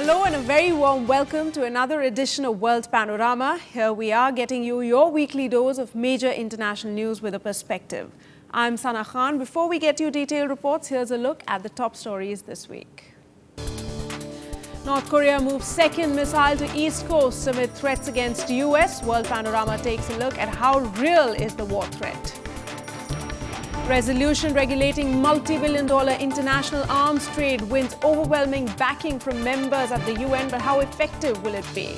Hello and a very warm welcome to another edition of World Panorama. Here we are getting you your weekly dose of major international news with a perspective. I'm Sana Khan. Before we get you detailed reports, here's a look at the top stories this week. North Korea moves second missile to East Coast amid threats against US. World Panorama takes a look at how real is the war threat. Resolution regulating multi-billion-dollar international arms trade wins overwhelming backing from members at the UN, but how effective will it be?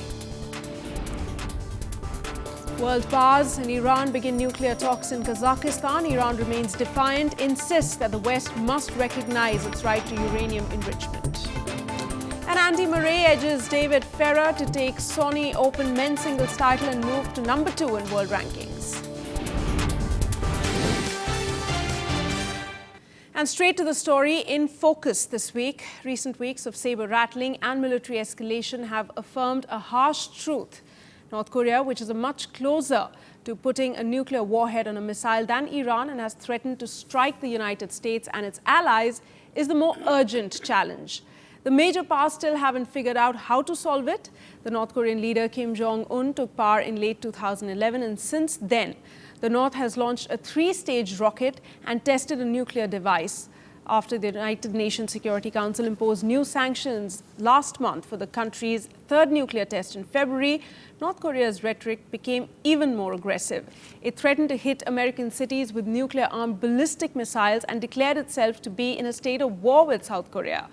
World powers and Iran begin nuclear talks in Kazakhstan. Iran remains defiant, insists that the West must recognize its right to uranium enrichment. And Andy Murray edges David Ferrer to take Sony Open men's singles title and move to number 2 in world rankings. And straight to the story in focus this week. Recent weeks of saber-rattling and military escalation have affirmed a harsh truth. North Korea, which is much closer to putting a nuclear warhead on a missile than Iran and has threatened to strike the United States and its allies, is the more urgent challenge. The major powers still haven't figured out how to solve it. The North Korean leader Kim Jong-un took power in late 2011, and since then, the North has launched a 3-stage rocket and tested a nuclear device. After the United Nations Security Council imposed new sanctions last month for the country's 3rd nuclear test in February, North Korea's rhetoric became even more aggressive. It threatened to hit American cities with nuclear-armed ballistic missiles and declared itself to be in a state of war with South Korea.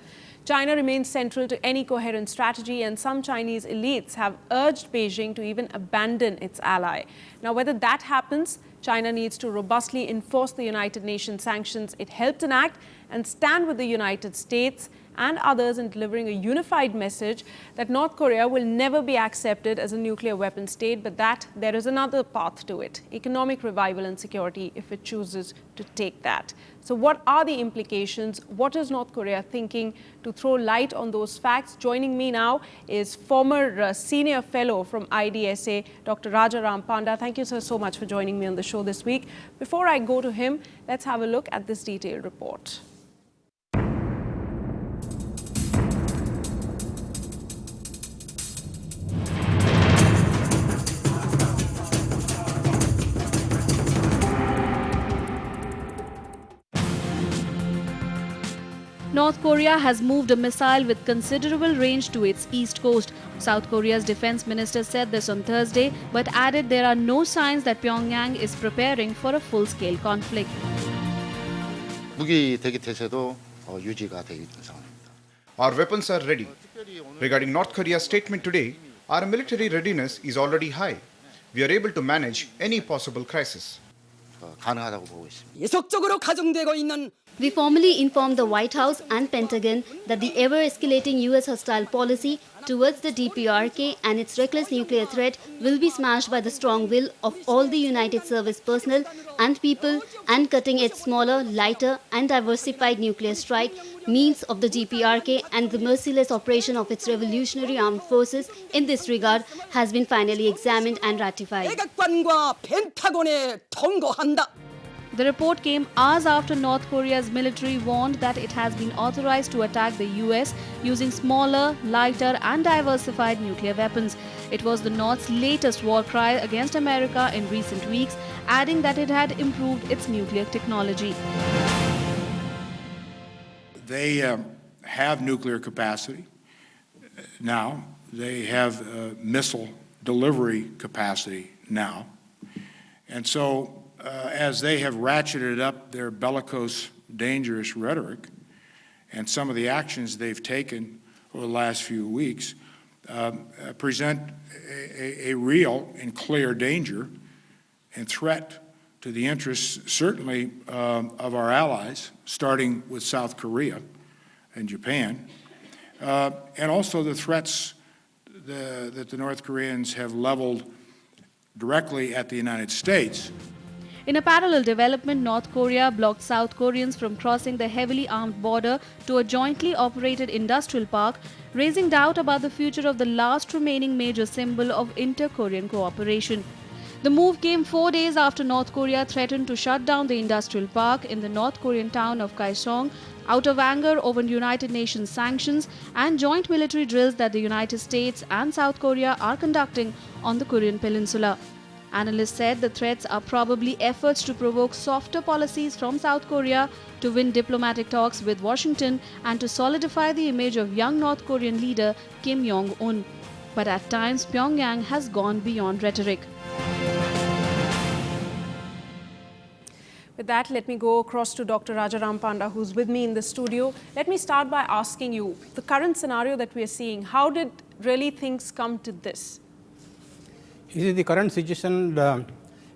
China remains central to any coherent strategy, and some Chinese elites have urged Beijing to even abandon its ally. Now, whether that happens, China needs to robustly enforce the United Nations sanctions it helped enact and stand with the United States and others in delivering a unified message that North Korea will never be accepted as a nuclear weapon state, but that there is another path to it: economic revival and security, if it chooses to take that. So what are the implications? What is North Korea thinking? To throw light on those facts, joining me now is former senior fellow from IDSA, Dr. Rajaram Panda. Thank you, sir, so much for joining me on the show this week. Before I go to him, let's have a look at this detailed report. North Korea has moved a missile with considerable range to its east coast. South Korea's defense minister said this on Thursday, but added there are no signs that Pyongyang is preparing for a full-scale conflict. Our weapons are ready. Regarding North Korea's statement today, our military readiness is already high. We are able to manage any possible crisis. We formally informed the White House and Pentagon that the ever-escalating US hostile policy towards the DPRK and its reckless nuclear threat will be smashed by the strong will of all the United Service personnel and people, and cutting its smaller, lighter and diversified nuclear strike means of the DPRK and the merciless operation of its revolutionary armed forces in this regard has been finally examined and ratified. The report came hours after North Korea's military warned that it has been authorized to attack the US using smaller, lighter and diversified nuclear weapons. It was the North's latest war cry against America in recent weeks, adding that it had improved its nuclear technology. They have nuclear capacity now. They have missile delivery capacity now. And so as they have ratcheted up their bellicose, dangerous rhetoric and some of the actions they've taken over the last few weeks present a real and clear danger and threat to the interests, certainly, of our allies, starting with South Korea and Japan, and also the threats that the North Koreans have leveled directly at the United States. In a parallel development, North Korea blocked South Koreans from crossing the heavily armed border to a jointly operated industrial park, raising doubt about the future of the last remaining major symbol of inter-Korean cooperation. The move came 4 days after North Korea threatened to shut down the industrial park in the North Korean town of Kaesong out of anger over United Nations sanctions and joint military drills that the United States and South Korea are conducting on the Korean peninsula. Analysts said the threats are probably efforts to provoke softer policies from South Korea to win diplomatic talks with Washington and to solidify the image of young North Korean leader Kim Jong-un. But at times, Pyongyang has gone beyond rhetoric. With that, let me go across to Dr. Rajaram Panda, who's with me in the studio. Let me start by asking you, the current scenario that we're seeing, how did really things come to this? The current situation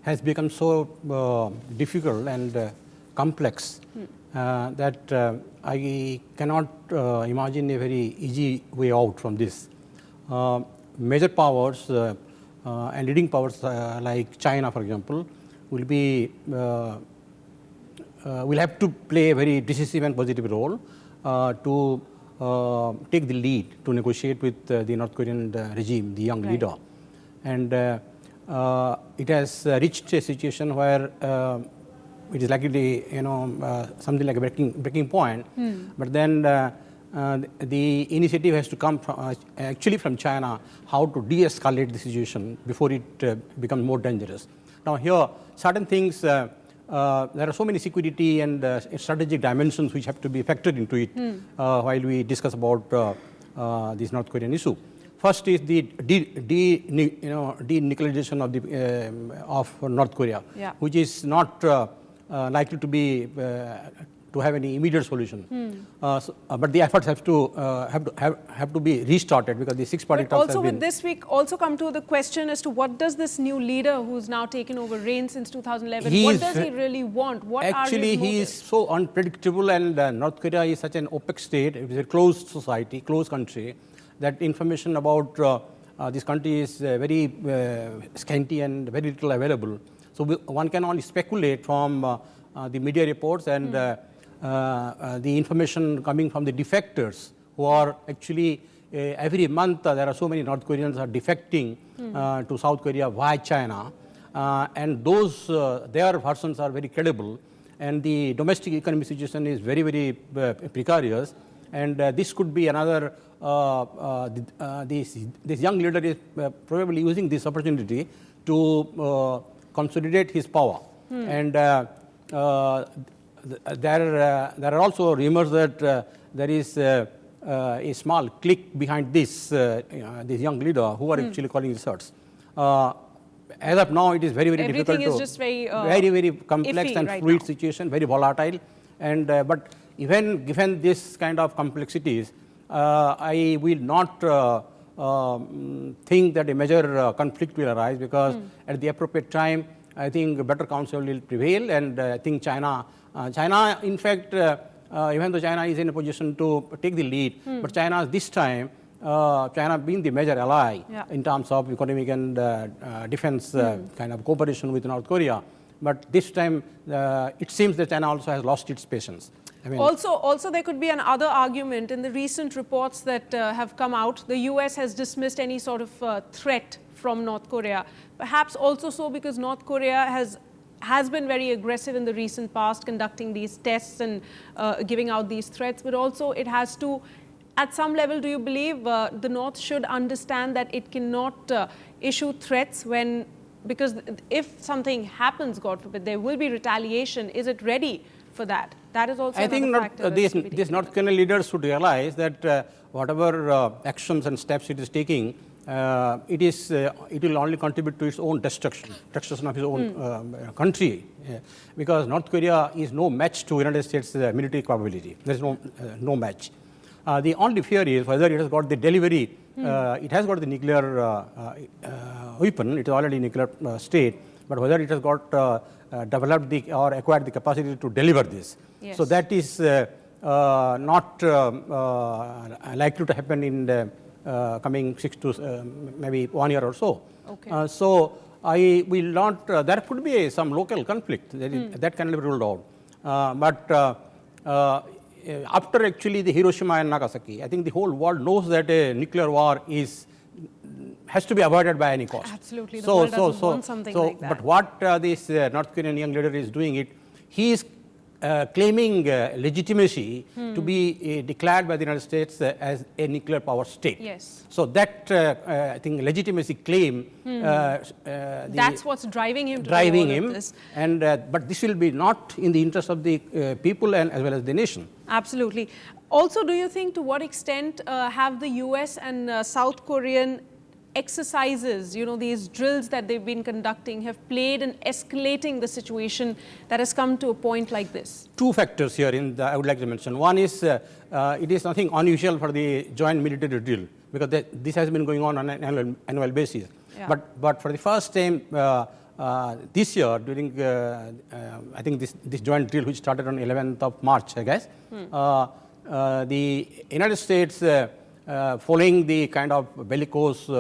has become so difficult and complex that I cannot imagine a very easy way out from this. Major powers and leading powers like China, for example, will be will have to play a very decisive and positive role to take the lead to negotiate with the North Korean regime, the young leader. And it has reached a situation where it is likely, something like a breaking point. But then the initiative has to come from, actually from China, how to de-escalate the situation before it becomes more dangerous. Now here, certain things, there are so many security and strategic dimensions which have to be factored into it while we discuss about this North Korean issue. First is the denuclearization of North Korea, which is not likely to be to have any immediate solution. But the efforts have to be restarted because the six-party talks also have been. With this, we also come to the question as to what does this new leader who's now taken over reign since 2011, what does he really want? What actually, are his motives? he is so unpredictable, and North Korea is such an opaque state. It is a closed society, closed country, that information about this country is very scanty and very little available. So one can only speculate from the media reports and the information coming from the defectors who are actually every month there are so many North Koreans are defecting to South Korea via China, and those their versions are very credible, and the domestic economic situation is very, very precarious, and this could be another this young leader is probably using this opportunity to consolidate his power. And there are also rumors that there is a small clique behind this young leader who are actually calling the shots. As of now, it is very, very Everything difficult is to just very, very complex and right fluid now. situation, very volatile. And but even given this kind of complexities, I will not think that a major conflict will arise, because at the appropriate time, I think better counsel will prevail, and I think China, in fact, even though China is in a position to take the lead, but China this time, China being the major ally in terms of economic and defense kind of cooperation with North Korea. But this time, it seems that China also has lost its patience. I mean, also, there could be another argument. In the recent reports that have come out, the US has dismissed any sort of threat from North Korea. Perhaps also so because North Korea has been very aggressive in the recent past, conducting these tests and giving out these threats. But also it has to, at some level, do you believe the North should understand that it cannot issue threats when, because if something happens, God forbid, there will be retaliation. Is it ready for that? That is also another factor. These North Korean leaders should realize that whatever actions and steps it is taking, it will only contribute to its own destruction of its own country, because North Korea is no match to United States military capability. There is no match. The only fear is whether it has got the delivery. It has got the nuclear weapon. It is already a nuclear state, but whether it has got developed or acquired the capacity to deliver this. Yes. So that is not likely to happen in the coming 6 to maybe 1 year or so. Okay. So I will not, there could be some local conflict, that can be ruled out. But after actually the Hiroshima and Nagasaki, I think the whole world knows that a nuclear war has to be avoided by any cost. Absolutely, the world doesn't want something like that. But what this North Korean young leader is doing he is claiming legitimacy to be declared by the United States as a nuclear power state. Yes. So that I think legitimacy claim. That's what's driving him to driving do all him, of this. and but this will be not in the interest of the people and as well as the nation. Absolutely. Also, do you think to what extent have the US and South Korean exercises, these drills that they've been conducting have played in escalating the situation that has come to a point like this? Two factors here I would like to mention. One is it is nothing unusual for the joint military drill because this has been going on an annual basis. Yeah. But for the first time this year during I think this joint drill which started on 11th of March, I guess, the United States following the kind of bellicose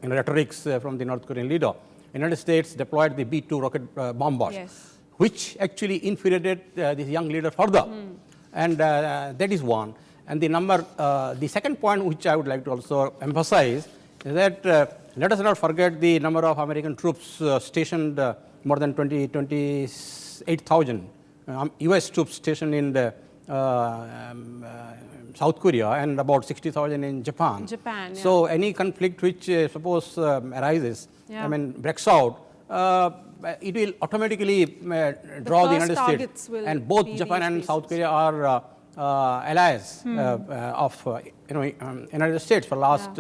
rhetorics from the North Korean leader, United States deployed the B-2 rocket bombers, yes, which actually infuriated this young leader further. And that is one. And the second point which I would like to also emphasize is that let us not forget the number of American troops stationed, more than 28,000 US troops stationed in the South Korea and about 60,000 in Japan. Yeah. So any conflict which suppose arises, Yeah. I mean breaks out, it will automatically draw the United States. And both Japan and South Korea are allies of United States for last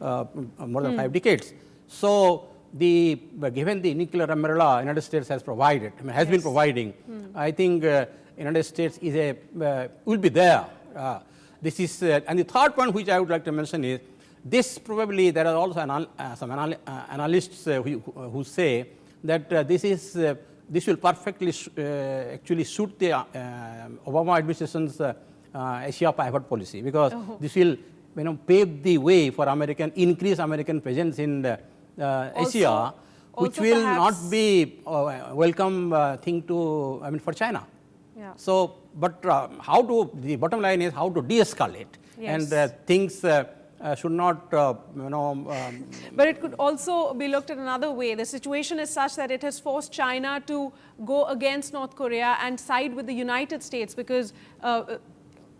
more than 5 decades. So given the nuclear umbrella United States has provided, has been providing, I think United States will be there. This is and the third point which I would like to mention is this probably there are also some analysts who say that this will perfectly actually suit the Obama administration's Asia pivot policy because this will pave the way for increase American presence in Asia, which will not be a welcome thing for China. Yeah. So, but the bottom line is how to de-escalate, yes, and things should not, But it could also be looked at another way. The situation is such that it has forced China to go against North Korea and side with the United States because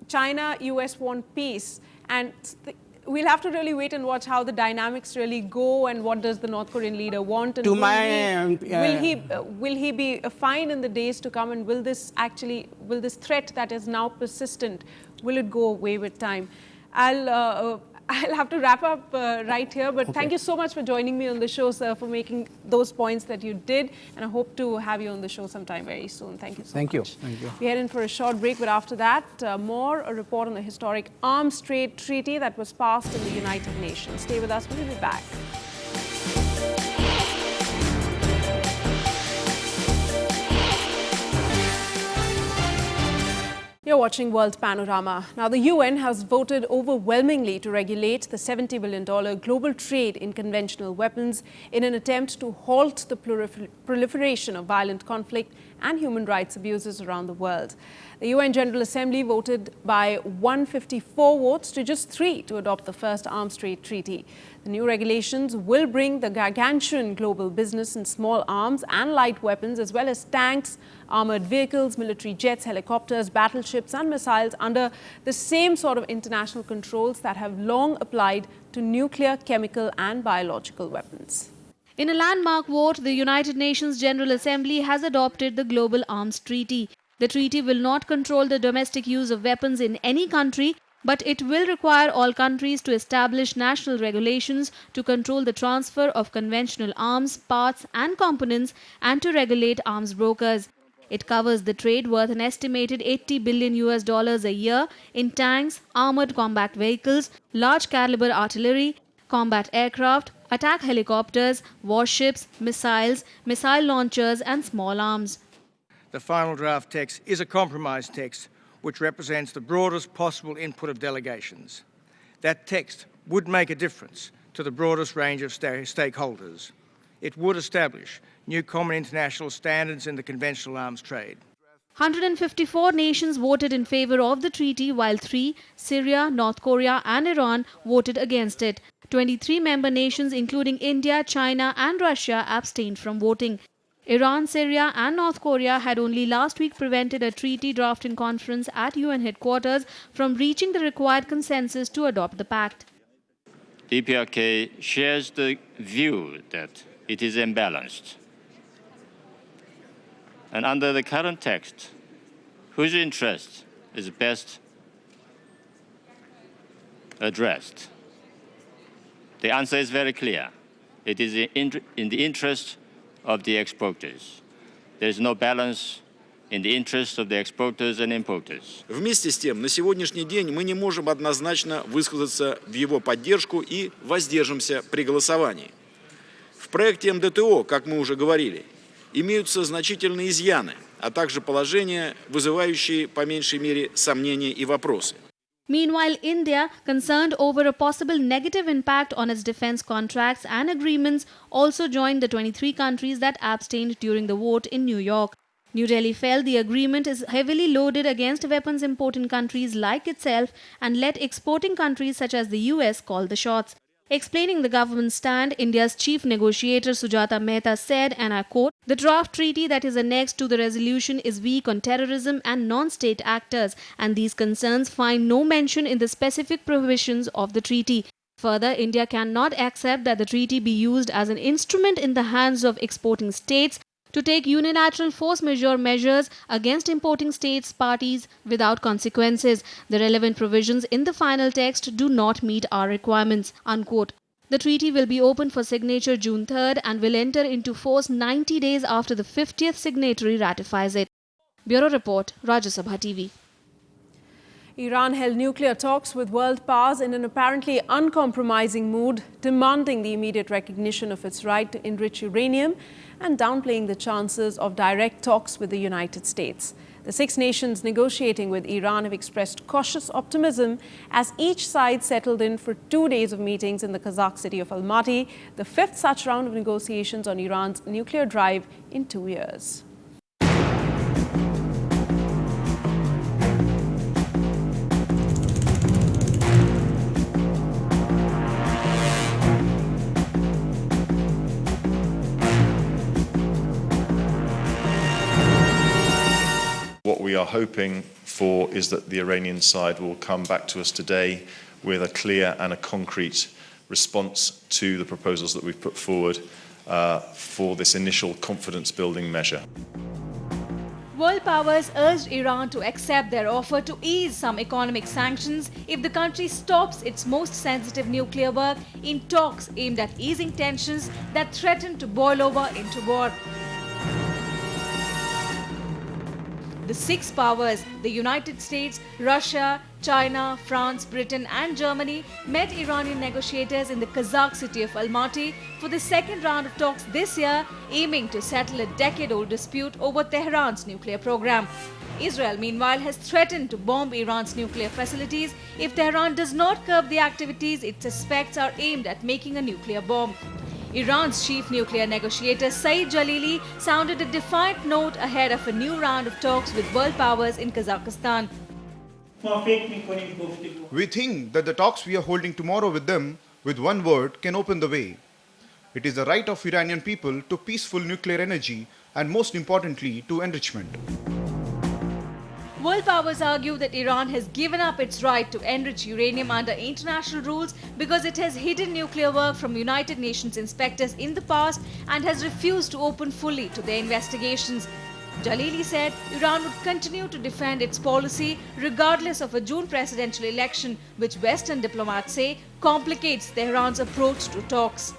China, US want peace. And we'll have to really wait and watch how the dynamics really go and what does the North Korean leader want. And will he be fine in the days to come, and will this threat that is now persistent, will it go away with time? I'll have to wrap up right here, but thank you so much for joining me on the show, sir, for making those points that you did, and I hope to have you on the show sometime very soon. Thank you so much. Thank you. We head in for a short break, but after that, a report on the historic Arms Trade Treaty that was passed in the United Nations. Stay with us, we'll be back. You're watching World Panorama. Now, the UN has voted overwhelmingly to regulate the $70 billion global trade in conventional weapons in an attempt to halt the proliferation of violent conflict and human rights abuses around the world. The UN General Assembly voted by 154 votes to just 3 to adopt the first arms trade treaty. The new regulations will bring the gargantuan global business in small arms and light weapons, as well as tanks, armored vehicles, military jets, helicopters, battleships and missiles under the same sort of international controls that have long applied to nuclear, chemical and biological weapons. In a landmark vote, the United Nations General Assembly has adopted the Global Arms Treaty. The treaty will not control the domestic use of weapons in any country, but it will require all countries to establish national regulations to control the transfer of conventional arms, parts and components, and to regulate arms brokers. It covers the trade worth an estimated $80 billion a year in tanks, armored combat vehicles, large caliber artillery, combat aircraft, attack helicopters, warships, missiles, missile launchers and small arms. The final draft text is a compromise text which represents the broadest possible input of delegations. That text would make a difference to the broadest range of stakeholders. It would establish new common international standards in the conventional arms trade. 154 nations voted in favor of the treaty, while 3, Syria, North Korea and Iran, voted against it. 23 member nations, including India, China and Russia, abstained from voting. Iran, Syria and North Korea had only last week prevented a treaty drafting conference at UN headquarters from reaching the required consensus to adopt the pact. DPRK shares the view that it is imbalanced. And under the current text, whose interest is best addressed? The answer is very clear. It is in the interest of the exporters. There is no balance in the interest of the exporters and importers. Вместе с тем, на сегодняшний день мы не можем однозначно высказаться в его поддержку и воздержимся при голосовании. В проекте МДТО, как мы уже говорили, имеются значительные изъяны, а также положения, вызывающие по меньшей мере сомнения и вопросы. Meanwhile, India, concerned over a possible negative impact on its defense contracts and agreements, also joined the 23 countries that abstained during the vote in New York. New Delhi felt the agreement is heavily loaded against weapons importing countries like itself and let exporting countries such as the US call the shots. Explaining the government's stand, India's chief negotiator Sujata Mehta said, and I quote, "The draft treaty that is annexed to the resolution is weak on terrorism and non-state actors, and these concerns find no mention in the specific provisions of the treaty. Further, India cannot accept that the treaty be used as an instrument in the hands of exporting states to take unilateral force majeure measures against importing states' parties without consequences. The relevant provisions in the final text do not meet our requirements." Unquote. The treaty will be open for signature June 3rd and will enter into force 90 days after the 50th signatory ratifies it. Bureau Report, Rajya Sabha TV. Iran held nuclear talks with world powers in an apparently uncompromising mood, demanding the immediate recognition of its right to enrich uranium and downplaying the chances of direct talks with the United States. The 6 nations negotiating with Iran have expressed cautious optimism as each side settled in for 2 days of meetings in the Kazakh city of Almaty, the 5th such round of negotiations on Iran's nuclear drive in 2 years. What we are hoping for is that the Iranian side will come back to us today with a clear and a concrete response to the proposals that we've put forward for this initial confidence-building measure. World powers urged Iran to accept their offer to ease some economic sanctions if the country stops its most sensitive nuclear work in talks aimed at easing tensions that threaten to boil over into war. The 6 powers, the United States, Russia, China, France, Britain and Germany, met Iranian negotiators in the Kazakh city of Almaty for the 2nd round of talks this year, aiming to settle a decade-old dispute over Tehran's nuclear program. Israel, meanwhile, has threatened to bomb Iran's nuclear facilities if Tehran does not curb the activities it suspects are aimed at making a nuclear bomb. Iran's chief nuclear negotiator Saeed Jalili sounded a defiant note ahead of a new round of talks with world powers in Kazakhstan. We think that the talks we are holding tomorrow with them, with one word, can open the way. It is the right of Iranian people to peaceful nuclear energy and, most importantly, to enrichment. World powers argue that Iran has given up its right to enrich uranium under international rules because it has hidden nuclear work from United Nations inspectors in the past and has refused to open fully to their investigations. Jalili said Iran would continue to defend its policy regardless of a June presidential election, which Western diplomats say complicates Tehran's approach to talks.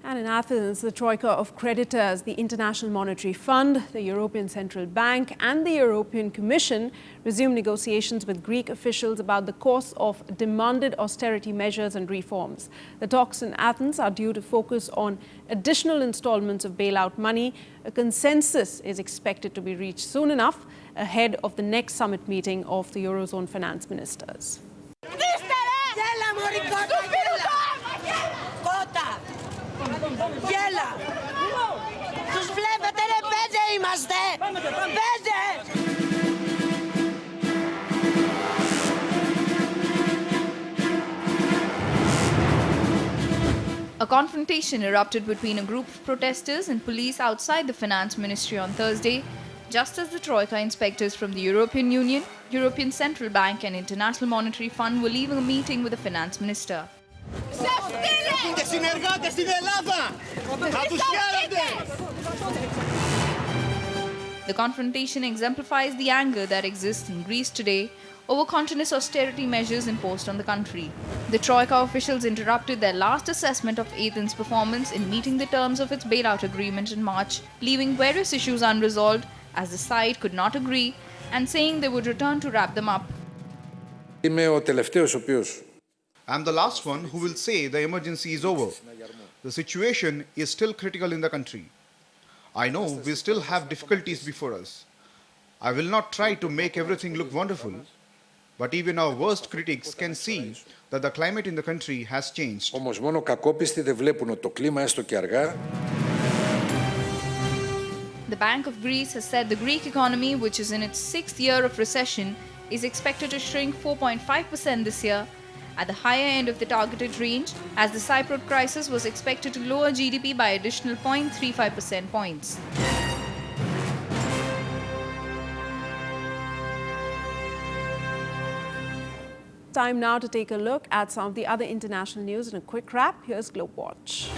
And in Athens, the troika of creditors, the International Monetary Fund, the European Central Bank and the European Commission resumed negotiations with Greek officials about the course of demanded austerity measures and reforms. The talks in Athens are due to focus on additional installments of bailout money. A consensus is expected to be reached soon enough ahead of the next summit meeting of the Eurozone finance ministers. Γέλα! Τους βλέπετε ρε, 5 είμαστε! 5! A confrontation erupted between a group of protesters and police outside the Finance Ministry on Thursday, just as the Troika inspectors from the European Union, European Central Bank and International Monetary Fund were leaving a meeting with the Finance Minister. The confrontation exemplifies the anger that exists in Greece today over continuous austerity measures imposed on the country. The Troika officials interrupted their last assessment of Athens' performance in meeting the terms of its bailout agreement in March, leaving various issues unresolved as the side could not agree and saying they would return to wrap them up. I'm the last one who will say the emergency is over. The situation is still critical in the country. I know we still have difficulties before us. I will not try to make everything look wonderful, but even our worst critics can see that the climate in the country has changed. The Bank of Greece has said the Greek economy, which is in its sixth year of recession, is expected to shrink 4.5% this year, at the higher end of the targeted range, as the Cypriot crisis was expected to lower GDP by additional 0.35% points. Time now to take a look at some of the other international news in a quick wrap. Here's Globe Watch.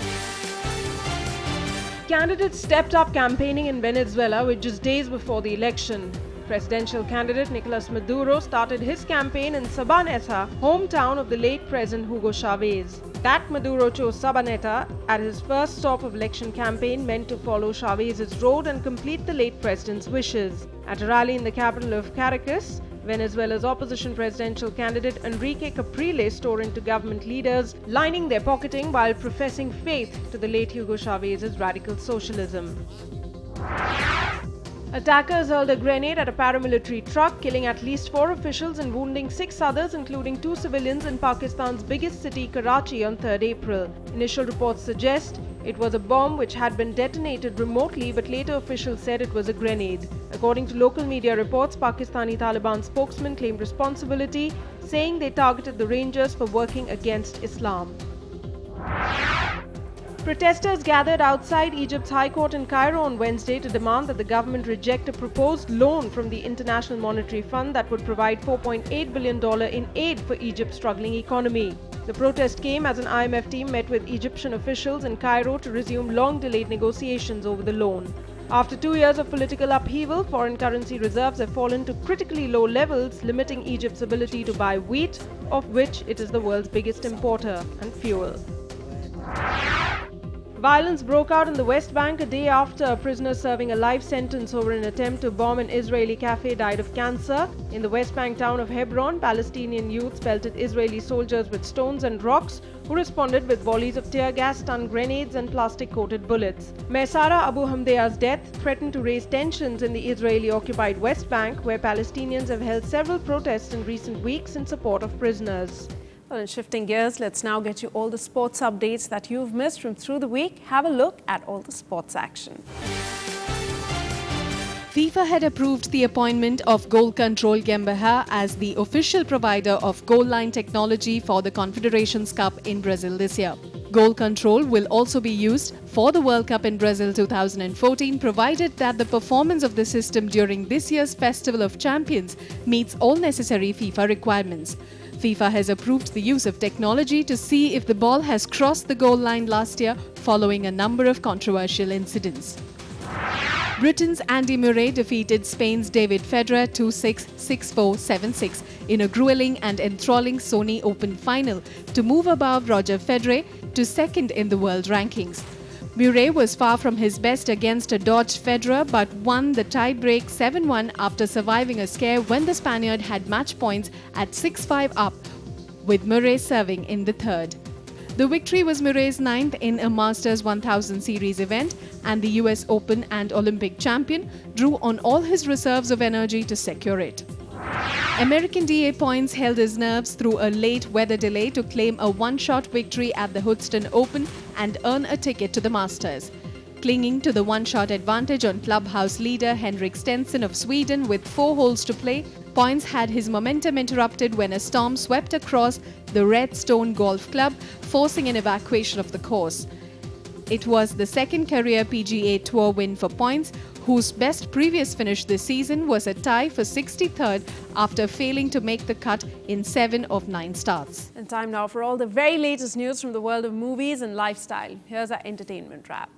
Candidates stepped up campaigning in Venezuela with just days before the election. Presidential candidate Nicolas Maduro started his campaign in Sabaneta, hometown of the late President Hugo Chavez. That Maduro chose Sabaneta at his first stop of election campaign meant to follow Chavez's road and complete the late president's wishes. At a rally in the capital of Caracas, Venezuela's opposition presidential candidate Enrique Capriles tore into government leaders, lining their pocketing while professing faith to the late Hugo Chavez's radical socialism. Attackers hurled a grenade at a paramilitary truck, killing at least 4 officials and wounding 6 others, including 2 civilians in Pakistan's biggest city, Karachi, on 3rd April. Initial reports suggest it was a bomb which had been detonated remotely, but later officials said it was a grenade. According to local media reports, Pakistani Taliban spokesman claimed responsibility, saying they targeted the Rangers for working against Islam. Protesters gathered outside Egypt's High Court in Cairo on Wednesday to demand that the government reject a proposed loan from the International Monetary Fund that would provide $4.8 billion in aid for Egypt's struggling economy. The protest came as an IMF team met with Egyptian officials in Cairo to resume long-delayed negotiations over the loan. After 2 years of political upheaval, foreign currency reserves have fallen to critically low levels, limiting Egypt's ability to buy wheat, of which it is the world's biggest importer, and fuel. Violence broke out in the West Bank a day after a prisoner serving a life sentence over an attempt to bomb an Israeli cafe died of cancer. In the West Bank town of Hebron, Palestinian youths pelted Israeli soldiers with stones and rocks, who responded with volleys of tear gas, stun grenades and plastic-coated bullets. Maysara Abu Hamdea's death threatened to raise tensions in the Israeli-occupied West Bank, where Palestinians have held several protests in recent weeks in support of prisoners. Well, and shifting gears, let's now get you all the sports updates that you've missed from through the week. Have a look at all the sports action. FIFA had approved the appointment of Goal Control GmbH as the official provider of goal line technology for the Confederations Cup in Brazil this year. Goal Control will also be used for the World Cup in Brazil 2014, provided that the performance of the system during this year's Festival of Champions meets all necessary FIFA requirements. FIFA has approved the use of technology to see if the ball has crossed the goal line last year following a number of controversial incidents. Britain's Andy Murray defeated Spain's David Federer 2-6, 6-4, 7-6 in a grueling and enthralling Sony Open final to move above Roger Federer to second in the world rankings. Murray was far from his best against a dodged Federer but won the tie-break 7-1 after surviving a scare when the Spaniard had match points at 6-5 up, with Murray serving in the third. The victory was Murray's 9th in a Masters 1000 series event, and the US Open and Olympic champion drew on all his reserves of energy to secure it. American DA Points held his nerves through a late weather delay to claim a one-shot victory at the Houston Open and earn a ticket to the Masters. Clinging to the one-shot advantage on clubhouse leader Henrik Stenson of Sweden with 4 holes to play, Points had his momentum interrupted when a storm swept across the Red Stone Golf Club, forcing an evacuation of the course. It was the second career PGA Tour win for Points, whose best previous finish this season was a tie for 63rd after failing to make the cut in 7 of 9 starts. And time now for all the very latest news from the world of movies and lifestyle. Here's our entertainment wrap.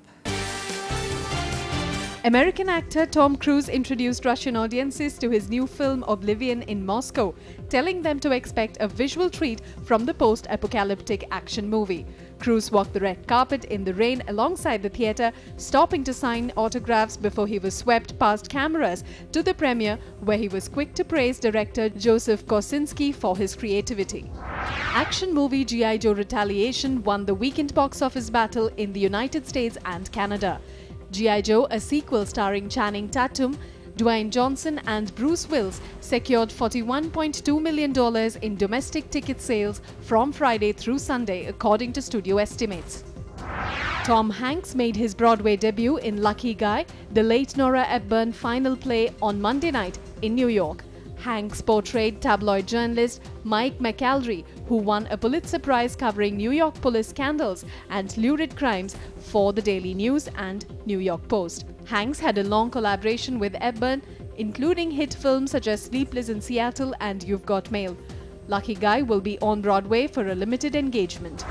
American actor Tom Cruise introduced Russian audiences to his new film Oblivion in Moscow, telling them to expect a visual treat from the post-apocalyptic action movie. Cruise walked the red carpet in the rain alongside the theatre, stopping to sign autographs before he was swept past cameras to the premiere, where he was quick to praise director Joseph Kosinski for his creativity. Action movie G.I. Joe Retaliation won the weekend box office battle in the United States and Canada. G.I. Joe, a sequel starring Channing Tatum, Dwayne Johnson and Bruce Willis, secured $41.2 million in domestic ticket sales from Friday through Sunday, according to studio estimates. Tom Hanks made his Broadway debut in Lucky Guy, the late Nora Hepburn final play, on Monday night in New York. Hanks portrayed tabloid journalist Mike McAlry, who won a Pulitzer Prize covering New York police scandals and lurid crimes for the Daily News and New York Post. Hanks had a long collaboration with Hepburn, including hit films such as Sleepless in Seattle and You've Got Mail. Lucky Guy will be on Broadway for a limited engagement.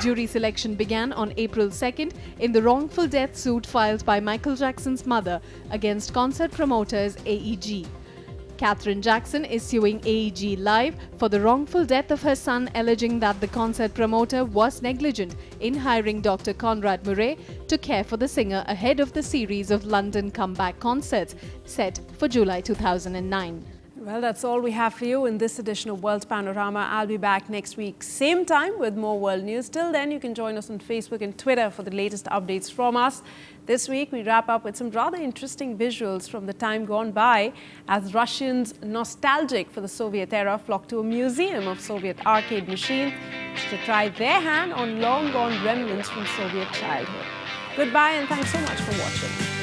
Jury selection began on April 2nd in the wrongful death suit filed by Michael Jackson's mother against concert promoters AEG. Katherine Jackson is suing AEG Live for the wrongful death of her son, alleging that the concert promoter was negligent in hiring Dr. Conrad Murray to care for the singer ahead of the series of London comeback concerts set for July 2009. Well, that's all we have for you in this edition of World Panorama. I'll be back next week, same time, with more world news. Till then, you can join us on Facebook and Twitter for the latest updates from us. This week, we wrap up with some rather interesting visuals from the time gone by as Russians nostalgic for the Soviet era flock to a museum of Soviet arcade machines to try their hand on long-gone remnants from Soviet childhood. Goodbye and thanks so much for watching.